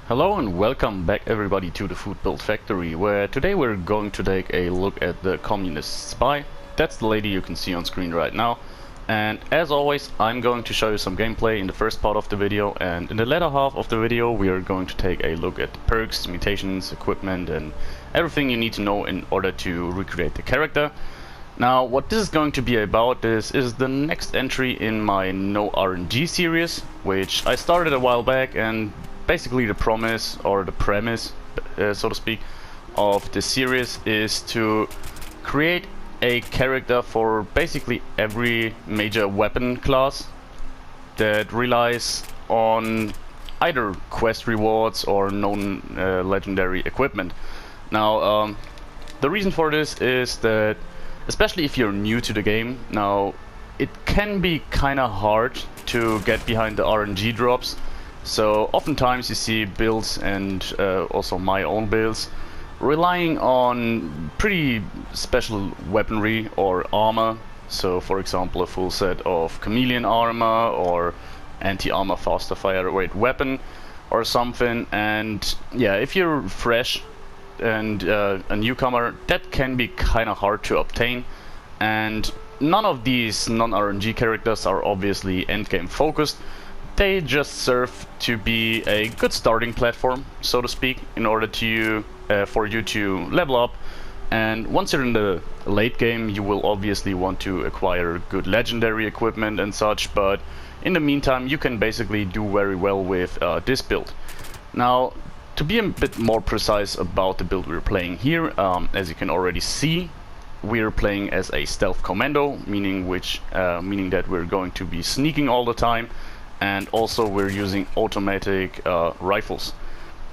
Hello and welcome back everybody to the Foodbuild factory, where today we're going to take a look at the communist spy. That's the lady you can see on screen right now. And as always, I'm going to show you some gameplay in the first part of the video, and in the latter half of the video we are going to take a look at the perks, mutations, equipment and everything you need to know in order to recreate the character. Now, what this is going to be about is the next entry in my No RNG series, which I started a while back, and basically the promise, or the premise, so to speak, of this series is to create a character for basically every major weapon class that relies on either quest rewards or known legendary equipment. Now, the reason for this is that, especially if you're new to the game, now it can be kinda hard to get behind the RNG drops. So oftentimes you see builds, and also my own builds, relying on pretty special weaponry or armor. So for example, a full set of chameleon armor or anti-armor faster fire rate weapon or something. And yeah, if you're fresh and a newcomer, that can be kinda hard to obtain, and none of these non-RNG characters are obviously endgame focused. They just serve to be a good starting platform, so to speak, in order to for you to level up. And once you're in the late game, you will obviously want to acquire good legendary equipment and such, but in the meantime you can basically do very well with this build. Now, to be a bit more precise about the build we're playing here, as you can already see, we're playing as a stealth commando, meaning that we're going to be sneaking all the time, and also we're using automatic rifles.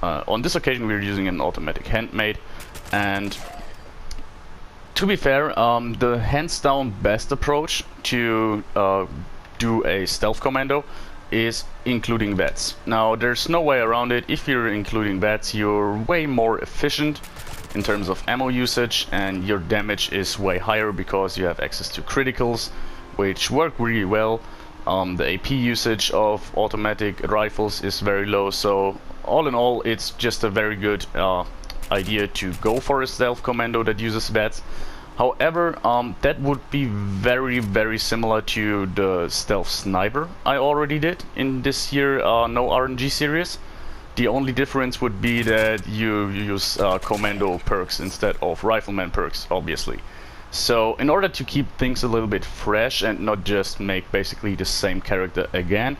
On this occasion we're using an automatic handmade, and to be fair, the hands down best approach to do a stealth commando is including VATS. Now, there's no way around it. If you're including VATS, you're way more efficient in terms of ammo usage, and your damage is way higher because you have access to criticals, which work really well. The AP usage of automatic rifles is very low, so all in all it's just a very good idea to go for a stealth commando that uses VATS. However, that would be very similar to the stealth sniper I already did in this year No RNG series. The only difference would be that you use commando perks instead of rifleman perks, obviously. So in order to keep things a little bit fresh and not just make basically the same character again,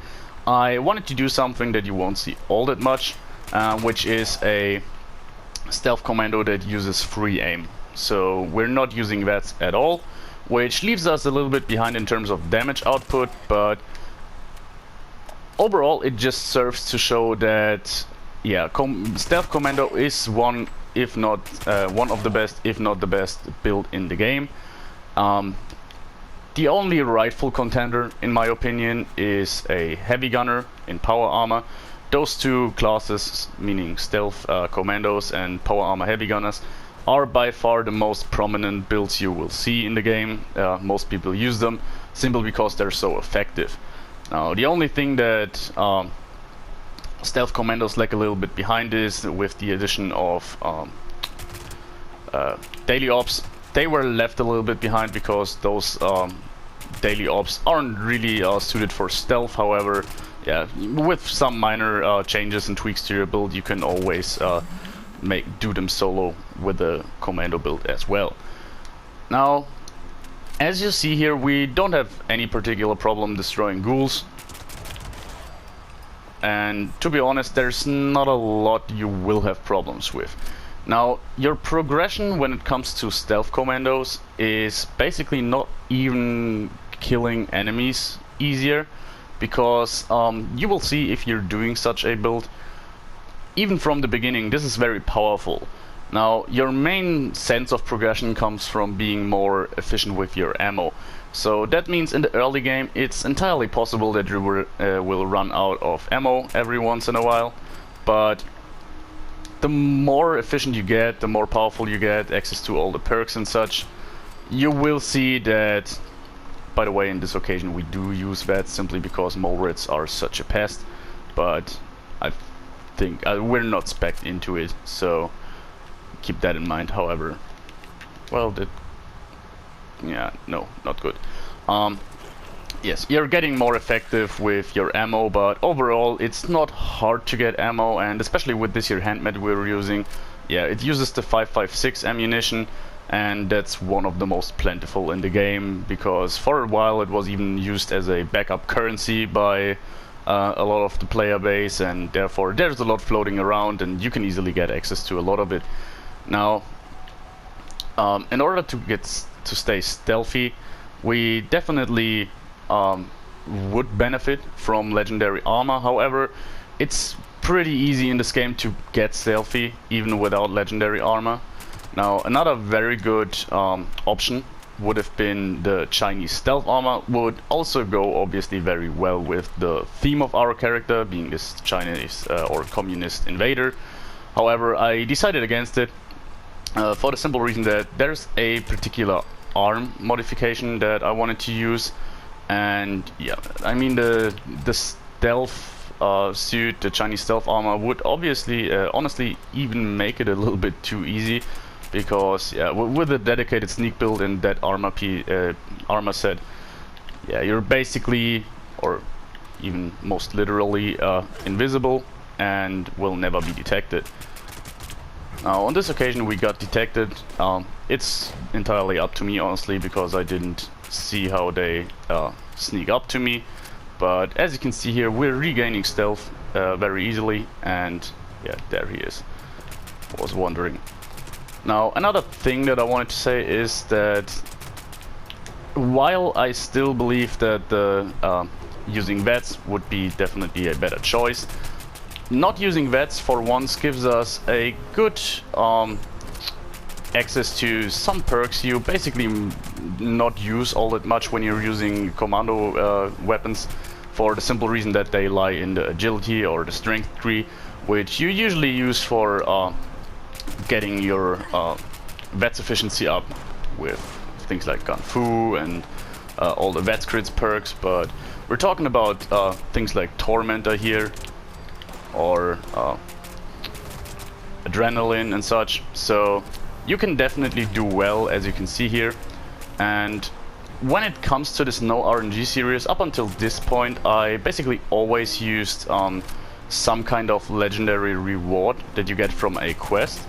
I wanted to do something that you won't see all that much, which is a stealth commando that uses free aim. So we're not using VATS at all, which leaves us a little bit behind in terms of damage output, but overall it just serves to show that, yeah, stealth commando is one of the best, if not the best build in the game. The only rightful contender, in my opinion, is a heavy gunner in power armor. Those two classes, meaning stealth commandos and power armor heavy gunners, are by far the most prominent builds you will see in the game. Most people use them simply because they're so effective. Now, the only thing that stealth commandos lag a little bit behind is with the addition of daily ops. They were left a little bit behind because those daily ops aren't really suited for stealth. However, yeah, with some minor changes and tweaks to your build, you can always do them solo with the commando build as well. Now, as you see here, we don't have any particular problem destroying ghouls, and to be honest, there's not a lot you will have problems with. Now, your progression when it comes to stealth commandos is basically not even killing enemies easier, because you will see if you're doing such a build, even from the beginning, this is very powerful. Now, your main sense of progression comes from being more efficient with your ammo. So that means in the early game it's entirely possible that you will run out of ammo every once in a while, but the more efficient you get, the more powerful you get, access to all the perks and such, you will see that. By the way, in this occasion we do use VATS simply because mole rats are such a pest, but I've think we're not spec'd into it, so keep that in mind. However, well, yeah, no, not good. Yes, you're getting more effective with your ammo, but overall it's not hard to get ammo, and especially with this here handmade we're using, yeah, it uses the 5.56 ammunition, and that's one of the most plentiful in the game, because for a while it was even used as a backup currency by a lot of the player base, and therefore there's a lot floating around and you can easily get access to a lot of it. Now, in order to stay stealthy, we definitely would benefit from legendary armor. However, it's pretty easy in this game to get stealthy even without legendary armor. Now, another very good option would have been the Chinese stealth armor. Would also go obviously very well with the theme of our character, being this Chinese or communist invader. However, I decided against it for the simple reason that there's a particular arm modification that I wanted to use, and yeah, I mean the stealth suit, the Chinese stealth armor, would obviously honestly even make it a little bit too easy, because yeah, with a dedicated sneak build in that armor set, yeah, you're basically, or even most literally, invisible and will never be detected. Now, on this occasion we got detected. It's entirely up to me, honestly, because I didn't see how they sneak up to me. But as you can see here, we're regaining stealth very easily, and yeah, there he is. I was wondering. Now, another thing that I wanted to say is that while I still believe that the using VETs would be definitely a better choice, not using VETs for once gives us a good access to some perks you basically not use all that much when you're using Commando weapons, for the simple reason that they lie in the agility or the strength tree, which you usually use for getting your VETs efficiency up with things like Gun Fu and all the VETs crits perks. But we're talking about things like Tormentor here, or Adrenaline and such, so you can definitely do well, as you can see here. And when it comes to this no RNG series, up until this point I basically always used some kind of legendary reward that you get from a quest.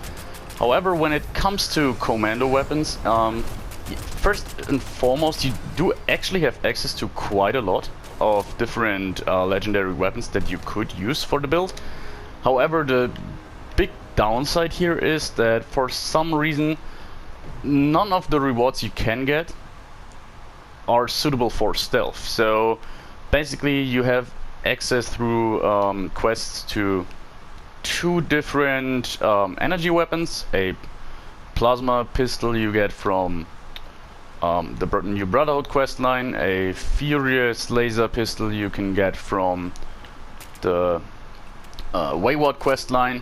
However, when it comes to Commando weapons, first and foremost, you do actually have access to quite a lot of different legendary weapons that you could use for the build. However, the big downside here is that for some reason none of the rewards you can get are suitable for stealth. So basically you have access through quests to two different energy weapons: a plasma pistol you get from the New Brotherhood questline, a furious laser pistol you can get from the Wayward questline,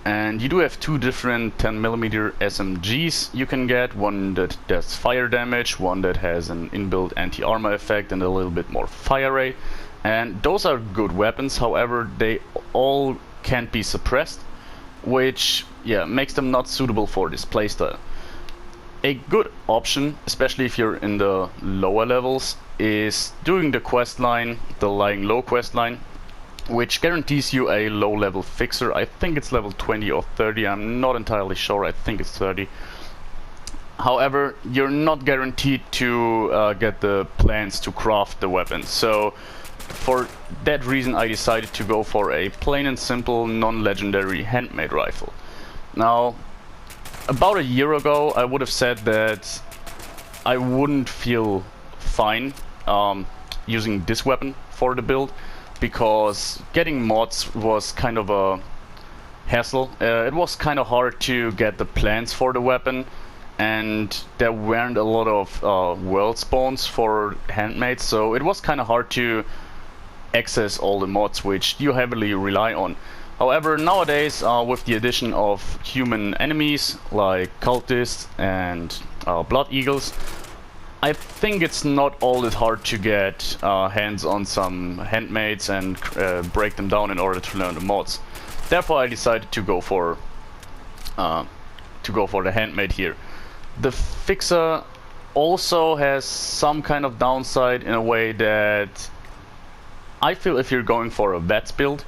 and you do have two different 10mm SMGs you can get, one that does fire damage, one that has an inbuilt anti-armor effect and a little bit more fire rate, and those are good weapons. However, they all can't be suppressed, which yeah, makes them not suitable for this playstyle. A good option, especially if you're in the lower levels, is doing the questline, the Lying Low questline, which guarantees you a low level fixer. I think it's level 20 or 30, I'm not entirely sure, I think it's 30. However, you're not guaranteed to get the plans to craft the weapon, so for that reason I decided to go for a plain and simple non-legendary handmade rifle. Now, about a year ago I would have said that I wouldn't feel fine using this weapon for the build, because getting mods was kind of a hassle. It was kind of hard to get the plans for the weapon, and there weren't a lot of world spawns for handmade, so it was kind of hard to access all the mods which you heavily rely on. However, nowadays with the addition of human enemies like cultists and blood eagles, I think it's not all that hard to get hands on some handmaids and break them down in order to learn the mods. therefore I decided to go for the handmade here. The fixer also has some kind of downside in a way that I feel if you're going for a VATS build,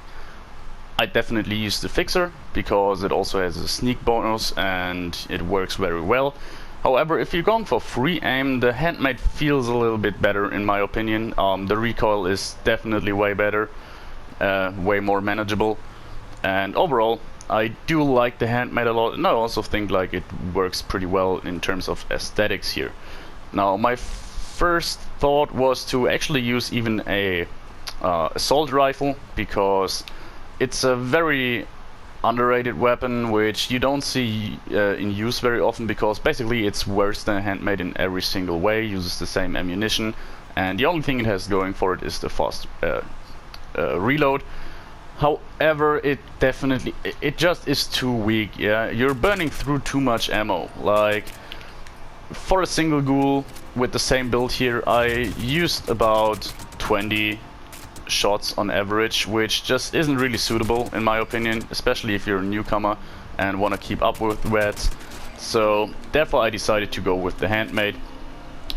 I definitely use the fixer because it also has a sneak bonus and it works very well. However, if you're going for free aim, the handmade feels a little bit better in my opinion. The recoil is definitely way better, way more manageable, and overall I do like the handmade a lot, and I also think like it works pretty well in terms of aesthetics here. Now my first thought was to actually use even a assault rifle, because it's a very underrated weapon which you don't see in use very often, because basically it's worse than a handmade in every single way, uses the same ammunition, and the only thing it has going for it is the fast reload. However, it definitely, it just is too weak. Yeah, you're burning through too much ammo. Like for a single ghoul with the same build here, I used about 20 shots on average, which just isn't really suitable in my opinion, especially if you're a newcomer and want to keep up with VATS. So therefore I decided to go with the handmade,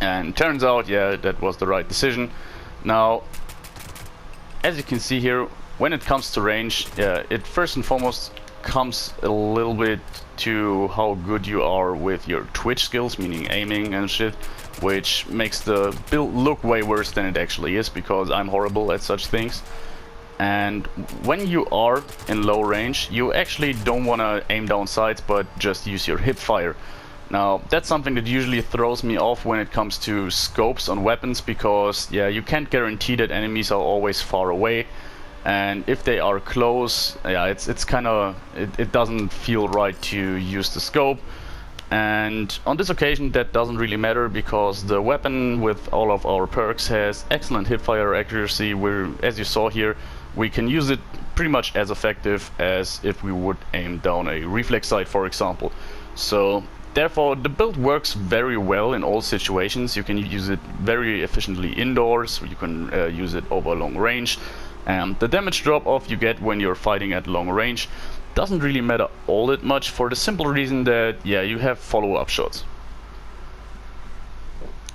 and turns out, yeah, that was the right decision. Now, as you can see here, when it comes to range, it first and foremost comes a little bit to how good you are with your twitch skills, meaning aiming and shit, which makes the build look way worse than it actually is, because I'm horrible at such things. And when you are in low range, you actually don't want to aim down sights, but just use your hip fire. Now that's something that usually throws me off when it comes to scopes on weapons, because yeah, you can't guarantee that enemies are always far away, and if they are close, yeah, it's kind of, it doesn't feel right to use the scope. And on this occasion that doesn't really matter, because the weapon with all of our perks has excellent hipfire accuracy, where, as you saw here, we can use it pretty much as effective as if we would aim down a reflex sight, for example. So therefore the build works very well in all situations. You can use it very efficiently indoors, you can use it over long range, and the damage drop off you get when you're fighting at long range doesn't really matter all that much, for the simple reason that, yeah, you have follow-up shots.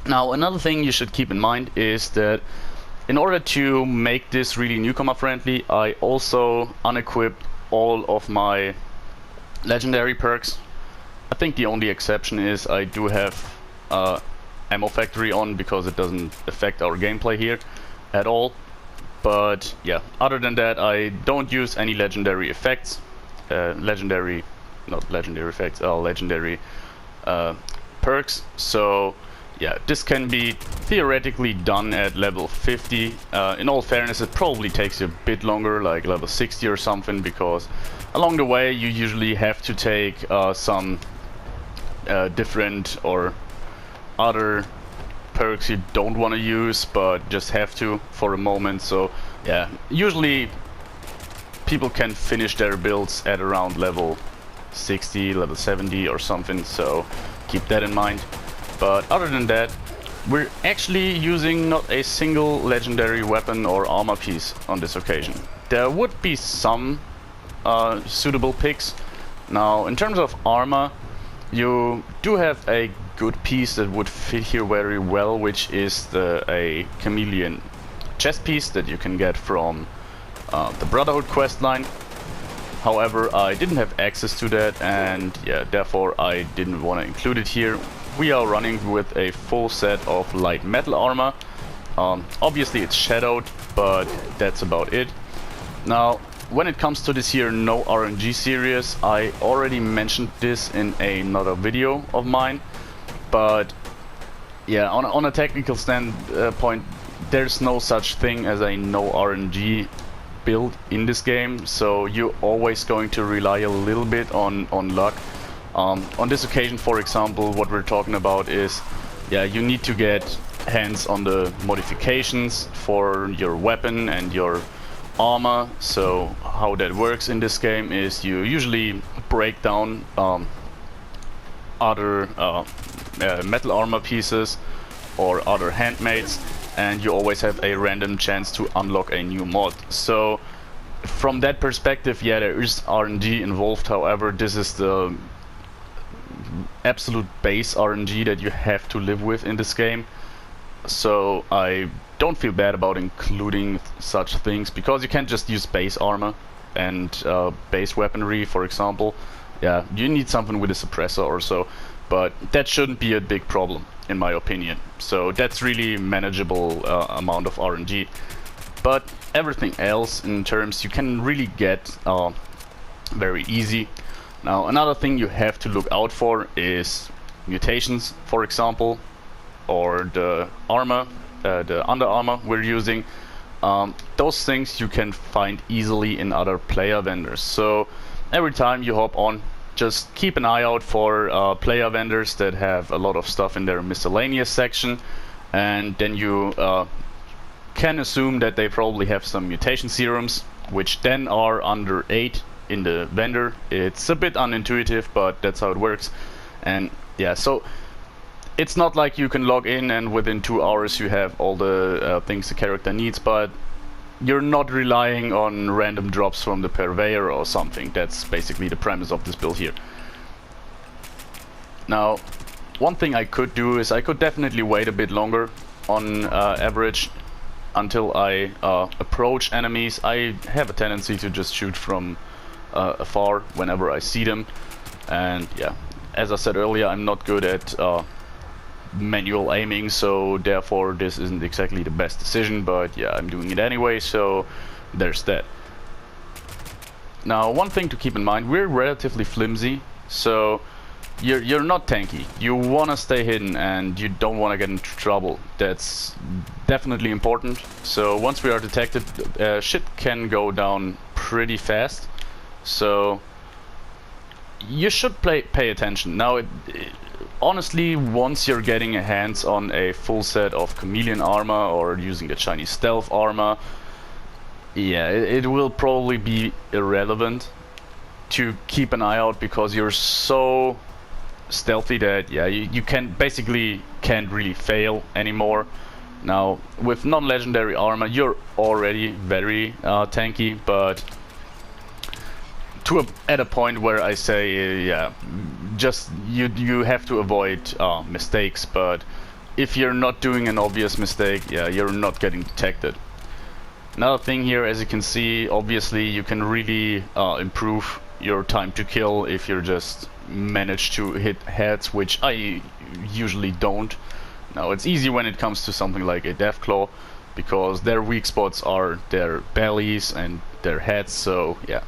Now another thing you should keep in mind is that in order to make this really newcomer friendly, I also unequipped all of my legendary perks. I think the only exception is I do have ammo factory on, because it doesn't affect our gameplay here at all. But yeah, other than that, I don't use any legendary effects. Legendary perks. So yeah, this can be theoretically done at level 50. In all fairness, it probably takes you a bit longer, like level 60 or something, because along the way you usually have to take some different or other perks you don't want to use but just have to for a moment. So yeah, usually people can finish their builds at around level 60, level 70 or something, so keep that in mind. But other than that, we're actually using not a single legendary weapon or armor piece on this occasion. There would be some suitable picks. Now in terms of armor, you do have a good piece that would fit here very well, which is a chameleon chest piece that you can get from the Brotherhood questline. However, I didn't have access to that, and yeah, therefore I didn't want to include it here. We are running with a full set of light metal armor. Obviously it's shadowed, but that's about it. Now when it comes to this here no RNG series, I already mentioned this in another video of mine, but yeah, on a technical standpoint, there's no such thing as a no RNG build in this game, so you're always going to rely a little bit on luck. On this occasion, for example, what we're talking about is, yeah, you need to get hands on the modifications for your weapon and your armor. So how that works in this game is you usually break down other metal armor pieces or other handmaids, and you always have a random chance to unlock a new mod. So from that perspective, yeah, there is RNG involved. However, this is the absolute base RNG that you have to live with in this game. So I don't feel bad about including such things, because you can't just use base armor and base weaponry, for example. Yeah, you need something with a suppressor or so, but that shouldn't be a big problem in my opinion. So that's really manageable amount of RNG. But everything else in terms you can really get very easy. Now another thing you have to look out for is mutations, for example, or the armor, the under armor we're using. Those things you can find easily in other player vendors. So every time you hop on, just keep an eye out for player vendors that have a lot of stuff in their miscellaneous section, and then you can assume that they probably have some mutation serums, which then are under 8 in the vendor. It's a bit unintuitive, but that's how it works. And yeah, so it's not like you can log in and within 2 hours you have all the things the character needs, but you're not relying on random drops from the purveyor or something. That's basically the premise of this build here. Now, one thing I could do is I could definitely wait a bit longer on average until I approach enemies. I have a tendency to just shoot from afar whenever I see them, and yeah, as I said earlier, I'm not good at manual aiming, so therefore this isn't exactly the best decision, but yeah, I'm doing it anyway, so there's that. Now, one thing to keep in mind, we're relatively flimsy, so you're not tanky. You want to stay hidden and you don't want to get into trouble. That's definitely important. So once we are detected, shit can go down pretty fast, so you should pay attention. Now, honestly, once you're getting a hands on a full set of chameleon armor or using a Chinese stealth armor, yeah, it will probably be irrelevant to keep an eye out, because you're so stealthy that yeah, you can't really fail anymore. Now with non-legendary armor you're already very tanky, but at a point where I say yeah, just you have to avoid mistakes. But if you're not doing an obvious mistake, yeah, you're not getting detected. Another thing here, as you can see, obviously you can really improve your time to kill if you just manage to hit heads, which I usually don't. Now it's easy when it comes to something like a Deathclaw, because their weak spots are their bellies and their heads, so yeah,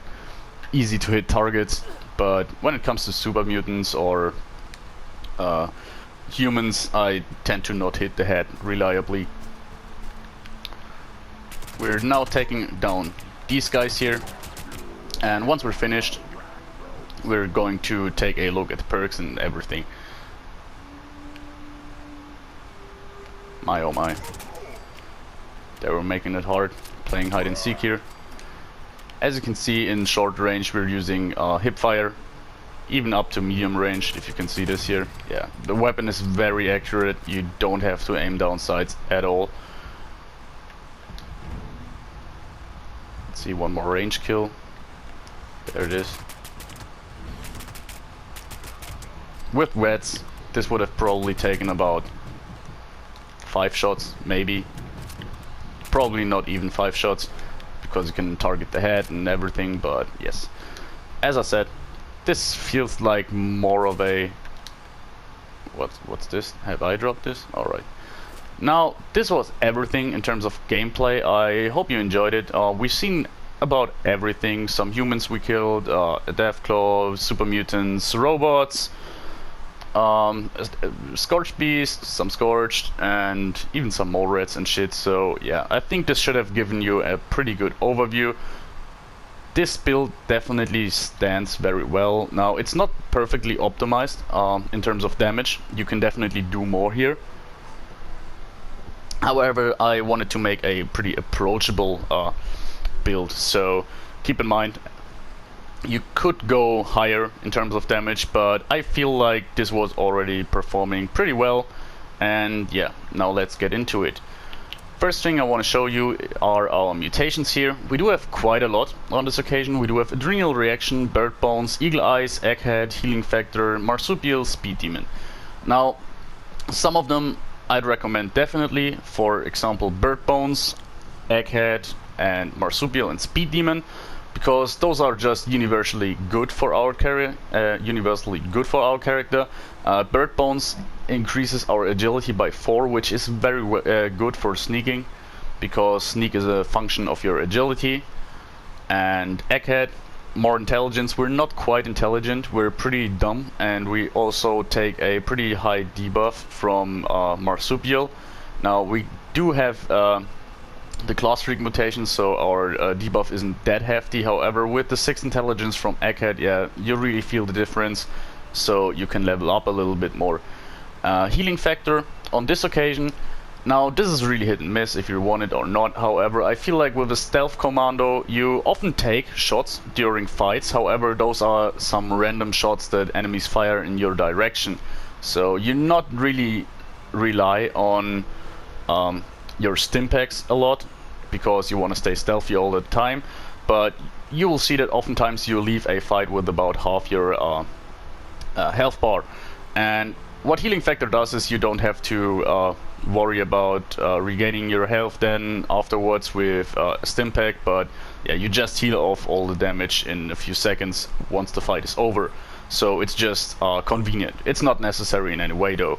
easy to hit targets. But when it comes to super mutants or humans, I tend to not hit the head reliably. We're now taking down these guys here, and once we're finished, we're going to take a look at the perks and everything. My oh my. They were making it hard, playing hide and seek here. As you can see, in short range we're using hip fire, even up to medium range, if you can see this here. Yeah, the weapon is very accurate, you don't have to aim down sights at all. Let's see, one more range kill. There it is. With wets, this would have probably taken about 5 shots, maybe. Probably not even 5 shots, because you can target the head and everything, but yes. As I said, this feels like more of a... What's this? Have I dropped this? Alright. Now, this was everything in terms of gameplay. I hope you enjoyed it. We've seen about everything. Some humans we killed, a Deathclaw, super mutants, robots, scorched beasts, some scorched, and even some mole rats and shit. So yeah, I think this should have given you a pretty good overview. This build definitely stands very well. Now, it's not perfectly optimized in terms of damage. You can definitely do more here. However, I wanted to make a pretty approachable build, so keep in mind you could go higher in terms of damage, but I feel like this was already performing pretty well. And yeah, now let's get into it. first thing I want to show you are our mutations here. We do have quite a lot on this occasion. We do have Adrenal Reaction, Bird Bones, Eagle Eyes, Egghead, Healing Factor, Marsupial, Speed Demon. Now, some of them I'd recommend definitely. For example, Bird Bones, Egghead, and Marsupial and Speed Demon, because those are just universally good for our character. Bird Bones increases our agility by 4, which is very good for sneaking, because sneak is a function of your agility. And Egghead, more intelligence. We're not quite intelligent, we're pretty dumb, and we also take a pretty high debuff from Marsupial. Now we do have the class freak mutation, so our debuff isn't that hefty. However, with the 6 intelligence from Egghead, yeah, you really feel the difference, so you can level up a little bit more. Healing Factor on this occasion. Now this is really hit and miss if you want it or not. However, I feel like with a stealth commando you often take shots during fights. However, those are some random shots that enemies fire in your direction, so you not really rely on your stimpaks a lot, because you want to stay stealthy all the time. But you will see that oftentimes you leave a fight with about half your health bar. And what Healing Factor does is you don't have to worry about regaining your health then afterwards with a stimpak, but yeah, you just heal off all the damage in a few seconds once the fight is over. So it's just convenient. It's not necessary in any way though.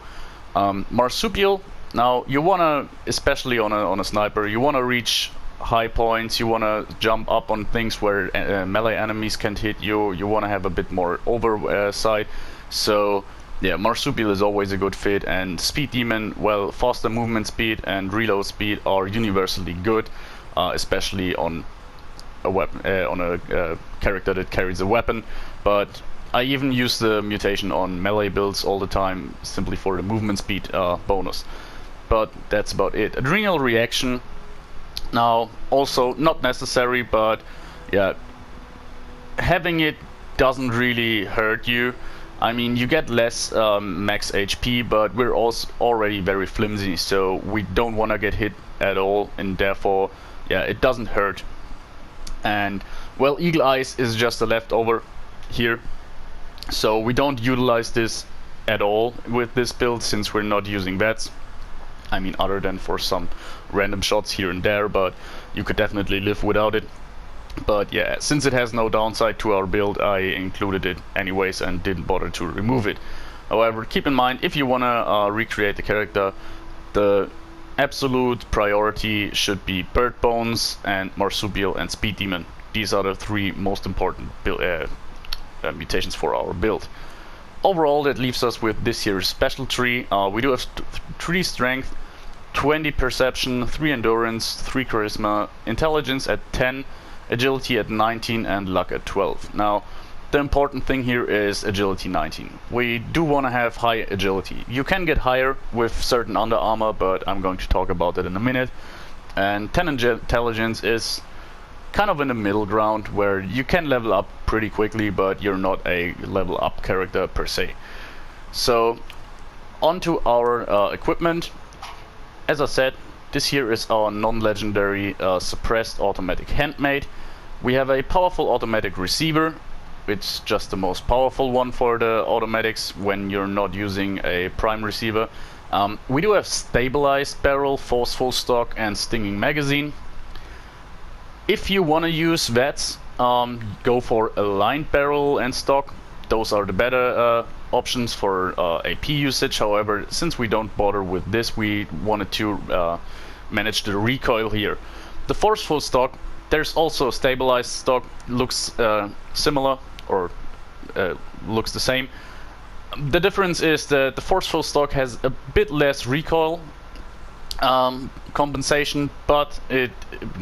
Marsupial. Now you wanna, especially on a sniper, you wanna reach high points, you wanna jump up on things where melee enemies can't hit you, you wanna have a bit more oversight. So yeah, Marsupial is always a good fit, and Speed Demon, well, faster movement speed and reload speed are universally good, especially on a weapon, on a character that carries a weapon. But I even use the mutation on melee builds all the time, simply for the movement speed bonus. But that's about it. Adrenal Reaction, now also not necessary, but yeah, having it doesn't really hurt you. I mean, you get less max HP, but we're also already very flimsy, so we don't want to get hit at all, and therefore, yeah, it doesn't hurt. And well, Eagle Eyes is just a leftover here, so we don't utilize this at all with this build, since we're not using VETs. I mean, other than for some random shots here and there, but you could definitely live without it. But yeah, since it has no downside to our build, I included it anyways and didn't bother to remove it. However, keep in mind, if you wanna recreate the character, the absolute priority should be Bird Bones and Marsupial and Speed Demon. These are the 3 most important mutations for our build. Overall, that leaves us with this year's special tree. We do have 3 strength, 20 perception, 3 endurance, 3 charisma, intelligence at 10, agility at 19, and luck at 12. Now, the important thing here is agility 19. We do want to have high agility. You can get higher with certain under armor, but I'm going to talk about that in a minute. And 10 intelligence is kind of in the middle ground, where you can level up pretty quickly, but you're not a level up character per se. So onto our equipment. As I said, this here is our non-legendary suppressed automatic handmade. We have a powerful automatic receiver. It's just the most powerful one for the automatics when you're not using a prime receiver. We do have stabilized barrel, forceful stock, and stinging magazine. If you want to use VETs, go for aligned barrel and stock. Those are the better options for AP usage. However, since we don't bother with this, we wanted to manage the recoil here. The forceful stock, there's also stabilized stock, looks similar, or looks the same. The difference is that the forceful stock has a bit less recoil compensation, but it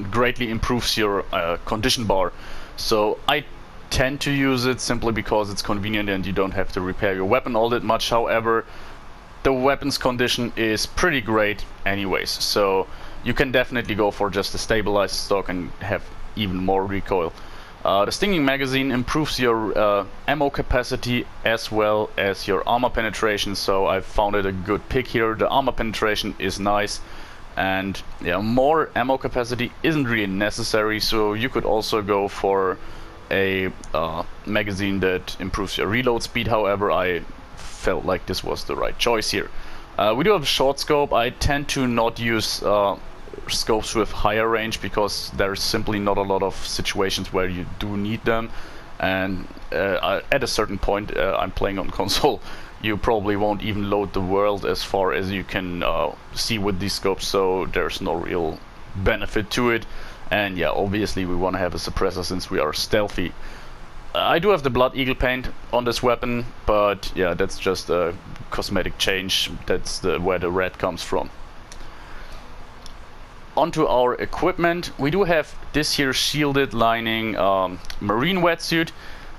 greatly improves your condition bar. So I tend to use it simply because it's convenient and you don't have to repair your weapon all that much. However, the weapon's condition is pretty great anyways, so you can definitely go for just a stabilized stock and have even more recoil. The stinging magazine improves your ammo capacity as well as your armor penetration, so I've found it a good pick here. The armor penetration is nice, And yeah, more ammo capacity isn't really necessary, so you could also go for a magazine that improves your reload speed. However, I felt like this was the right choice here. We do have a short scope. I tend to not use scopes with higher range because there's simply not a lot of situations where you do need them, and at a certain point, I'm playing on console, you probably won't even load the world as far as you can see with these scopes, so there's no real benefit to it. And yeah, obviously we want to have a suppressor since we are stealthy. I do have the Blood Eagle paint on this weapon, but yeah, that's just a cosmetic change. That's where the red comes from. Onto our equipment, we do have this here shielded lining marine wetsuit.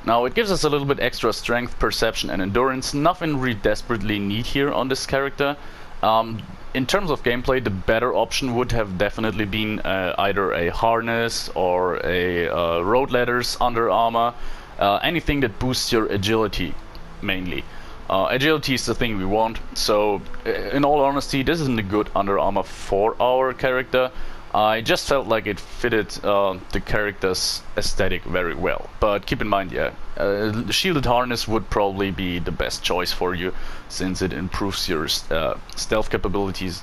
Now it gives us a little bit extra strength, perception and endurance. Nothing we desperately need here on this character. In terms of gameplay, the better option would have definitely been either a harness or a road ladders under armor. Anything that boosts your agility, mainly. Agility is the thing we want, so in all honesty, this isn't a good under armor for our character. I just felt like it fitted the character's aesthetic very well. But keep in mind, yeah, the shielded harness would probably be the best choice for you, since it improves your stealth capabilities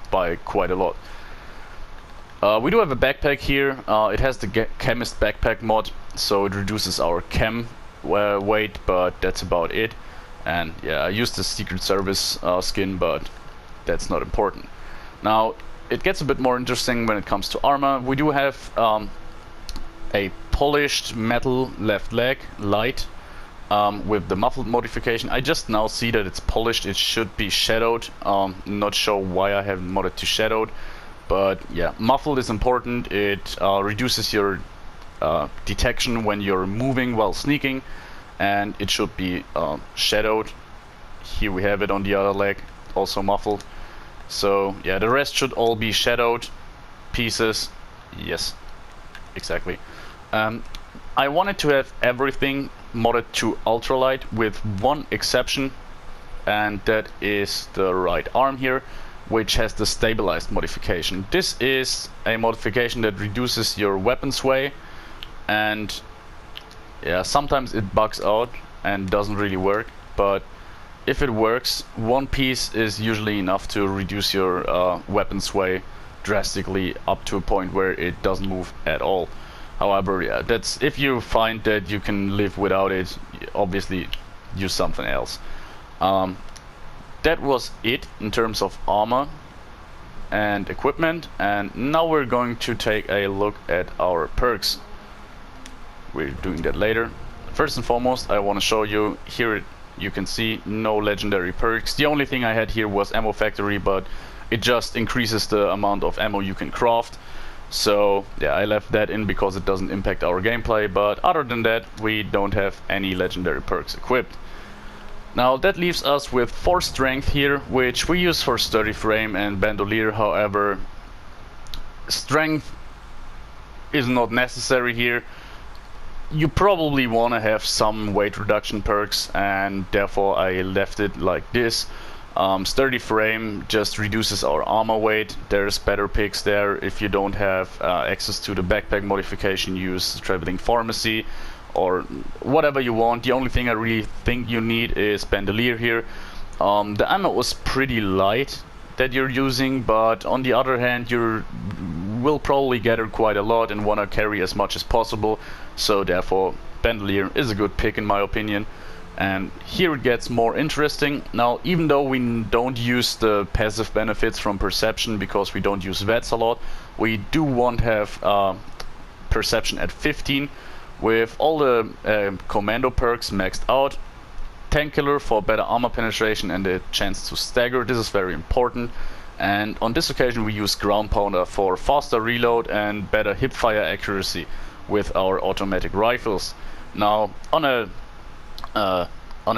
by quite a lot. We do have a backpack here. It has the chemist backpack mod, so it reduces our chem weight, but that's about it. And yeah, I used the Secret Service skin, but that's not important. Now, it gets a bit more interesting when it comes to armor. We do have a polished metal left leg, light, with the muffled modification. I just now see that it's polished. It should be shadowed. Not sure why I haven't modded to shadowed, but yeah, muffled is important. It reduces your detection when you're moving while sneaking, and it should be shadowed. Here we have it on the other leg, also muffled. So yeah, the rest should all be shadowed pieces. Yes, exactly. I wanted to have everything modded to ultralight with one exception, and that is the right arm here, which has the stabilized modification. This is a modification that reduces your weapon sway, and yeah, sometimes it bugs out and doesn't really work, but if it works, one piece is usually enough to reduce your weapon sway drastically up to a point where it doesn't move at all. However, yeah, that's if you find that you can live without it, obviously use something else. That was it in terms of armor and equipment, and now we're going to take a look at our perks. We're doing that later. First and foremost, I want to show you here. You can see no legendary perks. The only thing I had here was ammo factory, but it just increases the amount of ammo you can craft. So yeah, I left that in because it doesn't impact our gameplay, but other than that, we don't have any legendary perks equipped. Now that leaves us with 4 strength here, which we use for sturdy frame and bandolier. However, strength is not necessary here. You probably want to have some weight reduction perks, and therefore I left it like this. Sturdy frame just reduces our armor weight. There's better picks there. If you don't have access to the backpack modification, use traveling pharmacy or whatever you want. The only thing I really think you need is bandolier here. The ammo was pretty light that you're using, but on the other hand, you will probably gather quite a lot and want to carry as much as possible, so therefore bandolier is a good pick in my opinion. And here it gets more interesting. Now, even though we don't use the passive benefits from perception because we don't use VETs a lot, we do want to have perception at 15 with all the commando perks maxed out. Tank killer for better armor penetration and the chance to stagger. This is very important. And on this occasion we use ground pounder for faster reload and better hipfire accuracy with our automatic rifles. Now on a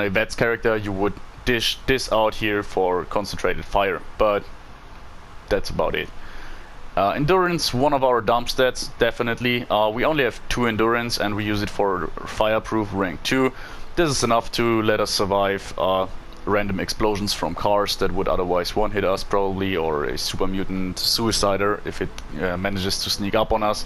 VETS character you would dish this out here for concentrated fire, but that's about it. Endurance, one of our dump stats, definitely. We only have 2 endurance and we use it for fireproof rank 2. This is enough to let us survive random explosions from cars that would otherwise one-hit us probably, or a super mutant suicider if it manages to sneak up on us.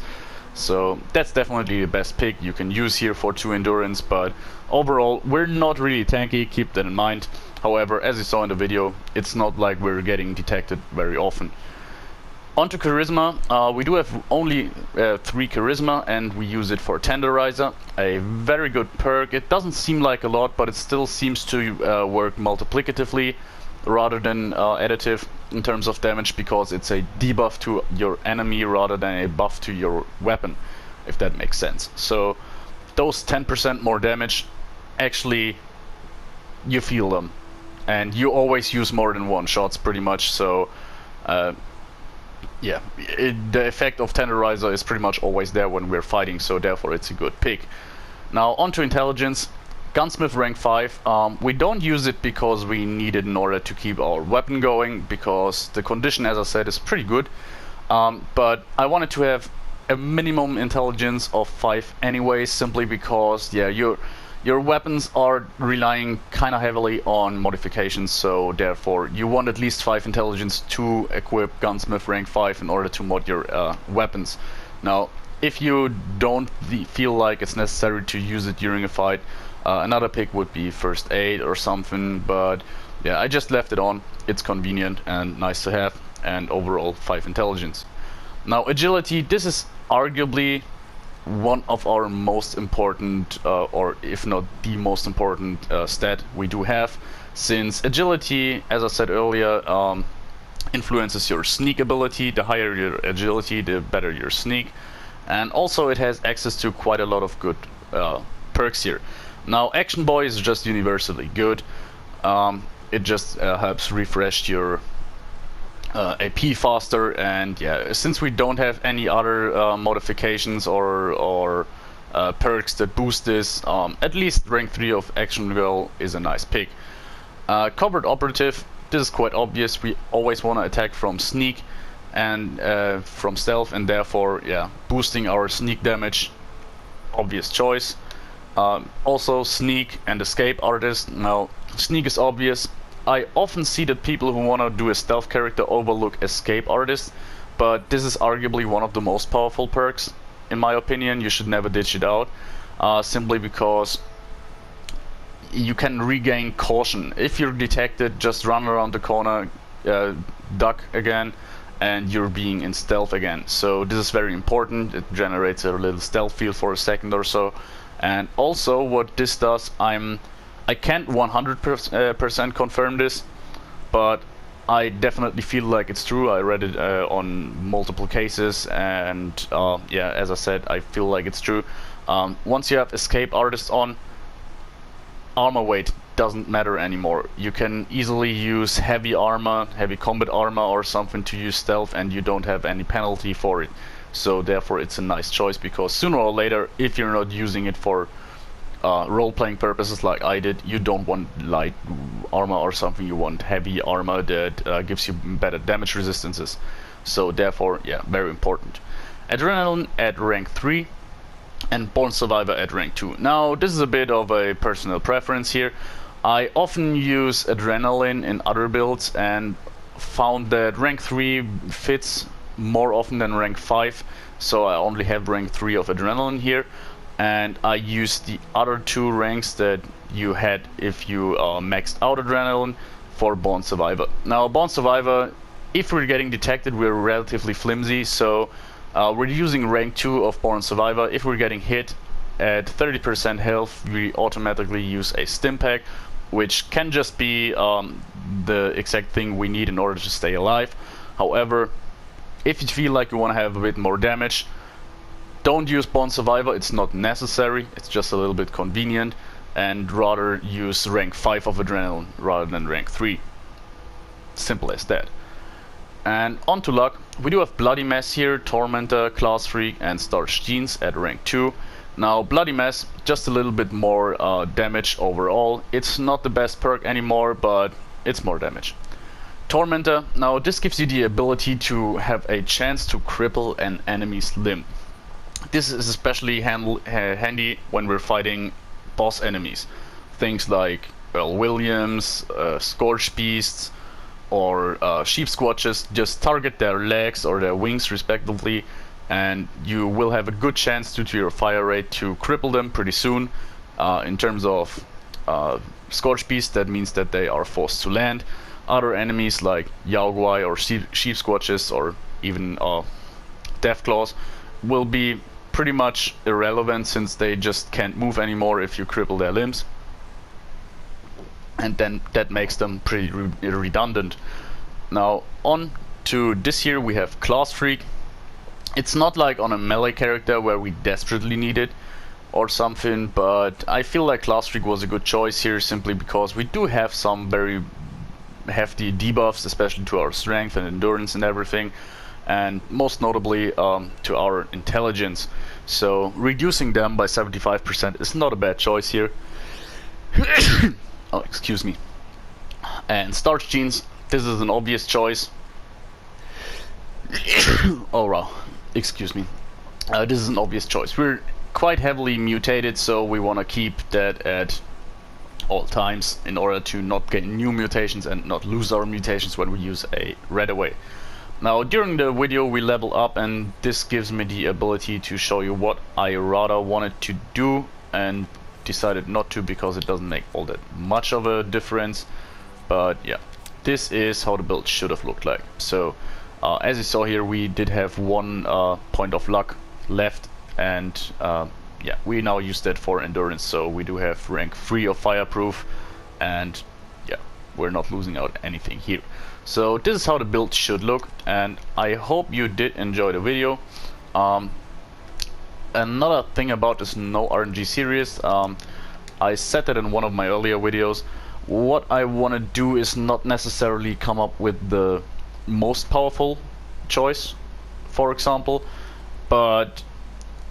So that's definitely the best pick you can use here for 2 endurance, but overall we're not really tanky, keep that in mind. However, as you saw in the video, it's not like we're getting detected very often. Onto Charisma, we do have only 3 Charisma and we use it for Tenderizer, a very good perk. It doesn't seem like a lot, but it still seems to work multiplicatively rather than additive in terms of damage, because it's a debuff to your enemy rather than a buff to your weapon, if that makes sense. So those 10% more damage, actually you feel them, and you always use more than 1 shots pretty much, so yeah, the effect of Tenderizer is pretty much always there when we're fighting, so therefore it's a good pick. Now onto Intelligence. Gunsmith rank 5, we don't use it because we need it in order to keep our weapon going, because the condition, as I said, is pretty good. But I wanted to have a minimum intelligence of 5 anyway, simply because, yeah, your weapons are relying kind of heavily on modifications, so therefore you want at least 5 intelligence to equip Gunsmith rank 5 in order to mod your weapons. Now, if you don't feel like it's necessary to use it during a fight, another pick would be First Aid or something, but yeah, I just left it on. It's convenient and nice to have, and overall 5 intelligence. Now Agility, this is arguably one of our most important, or if not the most important stat we do have, since Agility, as I said earlier, influences your sneak ability. The higher your Agility, the better your sneak, and also it has access to quite a lot of good perks here. Now Action Boy is just universally good. It just helps refresh your AP faster, and yeah, since we don't have any other modifications or perks that boost this, at least rank 3 of Action Girl is a nice pick. Covert Operative, this is quite obvious. We always want to attack from sneak and from stealth, and therefore, yeah, boosting our sneak damage, obvious choice. Also Sneak and Escape Artist. Now Sneak is obvious. I often see that people who want to do a stealth character overlook Escape Artist, but this is arguably one of the most powerful perks in my opinion. You should never ditch it out, simply because you can regain caution. If you're detected, just run around the corner, duck again, and you're being in stealth again. So this is very important. It generates a little stealth field for a second or so. And also what this does, I can't 100% confirm this, but I definitely feel like it's true. I read it on multiple cases, and yeah, as I said, I feel like it's true. Once you have Escape Artist on, armor weight doesn't matter anymore. You can easily use heavy armor, heavy combat armor or something to use stealth, and you don't have any penalty for it. So therefore it's a nice choice, because sooner or later, if you're not using it for role-playing purposes like I did, you don't want light armor or something. You want heavy armor that gives you better damage resistances. So therefore, yeah, very important. Adrenaline at rank 3 and Born Survivor at rank 2. Now this is a bit of a personal preference here. I often use Adrenaline in other builds and found that rank 3 fits more often than rank 5, so I only have rank 3 of Adrenaline here, and I use the other 2 ranks that you had if you maxed out Adrenaline for Born Survivor. Now Born Survivor, if we're getting detected, we're relatively flimsy, so we're using rank 2 of Born Survivor. If we're getting hit at 30% health, we automatically use a Stim Pack, which can just be the exact thing we need in order to stay alive. However, if you feel like you want to have a bit more damage, don't use Born Survivor. It's not necessary, it's just a little bit convenient, and rather use rank 5 of Adrenaline rather than rank 3. Simple as that. And on to luck, we do have Bloody Mess here, Tormentor, Class Freak and Starched Jeans at rank 2. Now Bloody Mess, just a little bit more damage overall. It's not the best perk anymore, but it's more damage. Tormentor, now this gives you the ability to have a chance to cripple an enemy's limb. This is especially handy when we're fighting boss enemies. Things like well, Williams, Scorch Beasts, or Sheep Squatches, just target their legs or their wings respectively, and you will have a good chance due to your fire rate to cripple them pretty soon. In terms of Scorch Beasts, that means that they are forced to land. Other enemies like Yaoguai or Sheep Squatches or even Deathclaws will be pretty much irrelevant, since they just can't move anymore if you cripple their limbs, and then that makes them pretty redundant. Now on to this here, we have Class Freak. It's not like on a melee character where we desperately need it or something, but I feel like Class Freak was a good choice here, simply because we do have some very hefty debuffs, especially to our strength and endurance and everything, and most notably to our intelligence. So reducing them by 75% is not a bad choice here. Oh, excuse me. And Starch Genes, this is an obvious choice. Oh wow, excuse me. This is an obvious choice. We're quite heavily mutated, so we want to keep that at all times in order to not get new mutations and not lose our mutations when we use a Red Away. Now during the video we level up, and this gives me the ability to show you what I rather wanted to do and decided not to, because it doesn't make all that much of a difference. But yeah, this is how the build should have looked like. So as you saw here, we did have one point of luck left, and yeah, we now use that for endurance, so we do have rank 3 of fireproof, and yeah, we're not losing out anything here. So this is how the build should look, and I hope you did enjoy the video. Another thing about this no RNG series, I said that in one of my earlier videos, what I want to do is not necessarily come up with the most powerful choice, for example, but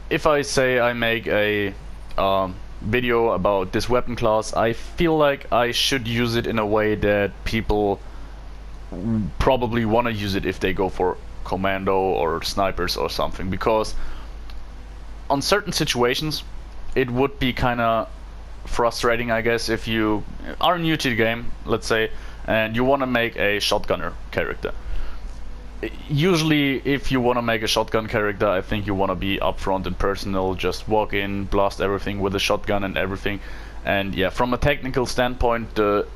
if I say I make a video about this weapon class, I feel like I should use it in a way that people probably want to use it if they go for Commando or snipers or something, because on certain situations it would be kind of frustrating, I guess, if you are new to the game, let's say, and you want to make a shotgunner character. Usually if you want to make a shotgun character, I think you want to be upfront and personal, just walk in, blast everything with a shotgun and everything. And yeah, from a technical standpoint, the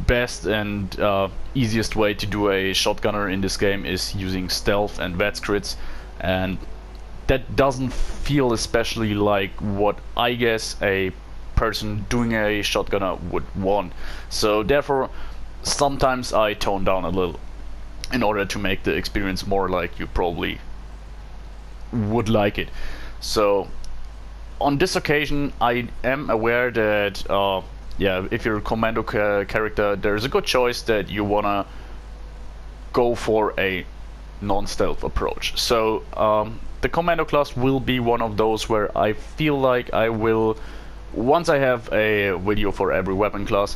best and easiest way to do a shotgunner in this game is using stealth and VATS crits, and that doesn't feel especially like what I guess a person doing a shotgunner would want. So therefore sometimes I tone down a little in order to make the experience more like you probably would like it. So on this occasion I am aware that yeah, if you're a Commando character, there's a good choice that you wanna go for a non-stealth approach. So the Commando class will be one of those where I feel like I will, once I have a video for every weapon class,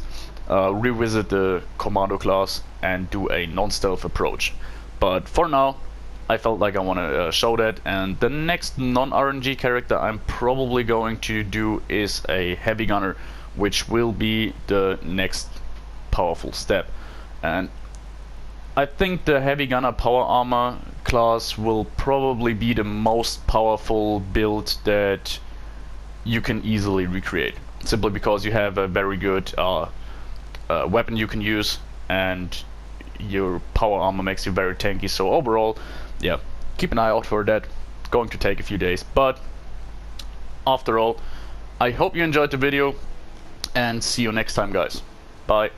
revisit the Commando class and do a non-stealth approach. But for now I felt like I want to show that, and the next non-RNG character I'm probably going to do is a heavy gunner, which will be the next powerful step. And I think the heavy gunner power armor class will probably be the most powerful build that you can easily recreate, simply because you have a very good weapon you can use, and your power armor makes you very tanky. So overall, yeah, keep an eye out for that. It's going to take a few days, but after all, I hope you enjoyed the video, and see you next time, guys. Bye.